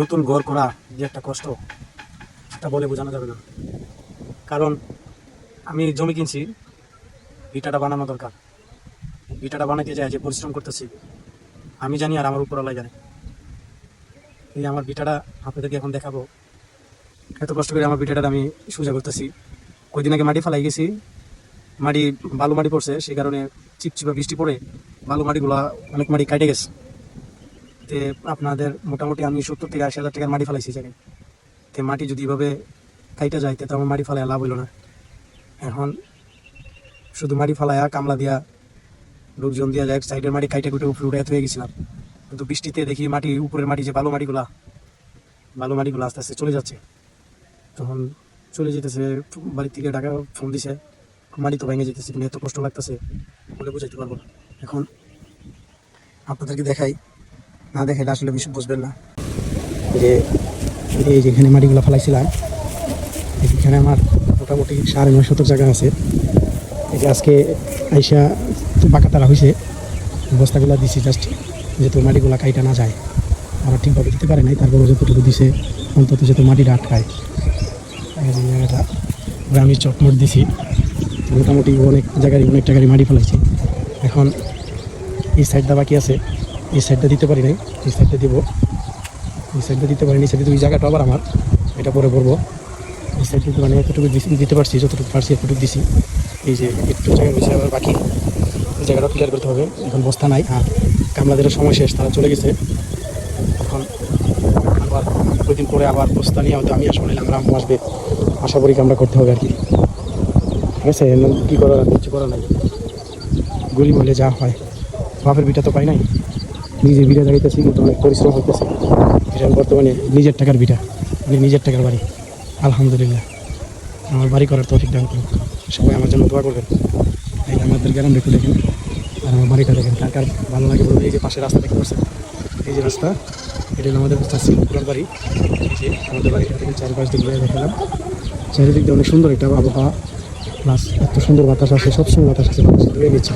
নতুন ঘর করা যে একটা কষ্ট, সেটা বলে বোঝানো যাবে না। কারণ আমি জমি কিনছি, ভিটাটা বানানো দরকার। ভিটাটা বানাইতে যায় যে পরিশ্রম করতেছি আমি জানি, আর আমার উপরওয়ালাই জানে। এই আমার ভিটাটা আপনাদেরকে এখন দেখাবো। এত কষ্ট করে আমার ভিটাটা আমি সোজা করতেছি। কয়দিন আগে মাটি ফালাই গেছি, বালু মাটি পড়ছে, সেই কারণে চিপচিপা বৃষ্টি পড়ে বালু মাটিগুলা অনেক মাটি কাটে গেছে। তে আপনাদের মোটামুটি আমি 70,000 থেকে 80,000 টাকার মাটি ফালাইছি জায়গায়। তে মাটি যদি এভাবে কাইটা যায় তো আমার মাটি ফালাইয়া লাভ হইল না। এখন শুধু মাটি ফালাইয়া কামলা দিয়া লোকজন দিয়া যায়, সাইডের মাটি কাইটে কুটে উপরে উঠে হয়ে গেছিলাম। কিন্তু বৃষ্টিতে দেখি মাটি, উপরের মাটি যে বালু মাটিগুলা আস্তে আস্তে চলে যাচ্ছে। তখন চলে যেতেছে, বাড়ির থেকে টাকা ফোন দিছে, মাটি তো ভেঙে যেতেছে, কিন্তু এত কষ্ট লাগতেছে বলে বুঝাইতে পারবো না। এখন আপনাদেরকে দেখাই, না দেখাইলে আসলে বিষয় বুঝবেন না। যে এই যেখানে মাটিগুলো ফেলাইছিলাম, এখানে আমার মোটামুটি 9.5 জায়গা আছে। এই যে আজকে আইসা বাঁকা তারা হয়েছে, বস্তাগুলো দিছি জাস্ট যেহেতু মাটিগুলো কাইটা না যায়। ওরা ঠিকভাবে দিতে পারে নাই, তারপরে যতটুকু দিছে অন্তত যেহেতু মাটিটা আটকায়। এই যে জায়গাটা আমি চটমট দিছি, মোটামুটি অনেক টাকারই মাটি ফেলাইছি। এখন এই সাইডটা বাকি আছে, এই সাইডটা দিতে পারি নাই, এই সাইডটা দিব। এই সাইডটা দিতে পারিনি, সাইডে ওই জায়গাটা আবার আমার, এটা পরে করবো। এই সাইড দিতে মানে এতটুকু দিতে পারছি, যতটুকু পারছি এতটুকু দিছি। এই যে একটু জায়গা বেশি আবার বাকি, এই জায়গাটা ক্লিয়ার করতে হবে। এখন বস্তা নাই, আর কামলাদের সময় শেষ, তারা চলে গেছে। এখন আবার কয়েকদিন পরে আবার বস্তা নিয়ে হয়তো আমি আসলে আমরা আসবে, আশা করি আমরা করতে হবে আর কি। ঠিক আছে, কী করার আর কিছু করার নাই, গরিব হলে যা হয়। বাপের ভিটা তো পাই নাই, নিজে ভিটা দাঁড়িয়েছি, কিন্তু অনেক পরিশ্রম হইতেছে। এটা বর্তমানে নিজের টাকার ভিটা, মানে নিজের টাকার বাড়ি। আলহামদুলিল্লাহ, আমার বাড়ি করার তৌফিক দান করুন। সবাই আমার জন্য দোয়া করবেন। এই আমাদের গ্রামটা একটু দেখেন, আর আমার বাড়িটা দেখেন, কার কার ভালো লাগে বলুন। এই যে পাশে রাস্তা দেখতে পাচ্ছেন, এই যে রাস্তা, এটা হলো আমাদের পুরার বাড়ি। এই যে আমাদের বাড়িটা থেকে 4-5 দিক ঘুরে দেখালাম। চারিদিক দিয়ে অনেক সুন্দর একটা আবহাওয়া, প্লাস এত সুন্দর বাতাস আসে, সবসময় বাতাস আসে, ধুয়ে নিচ্ছে।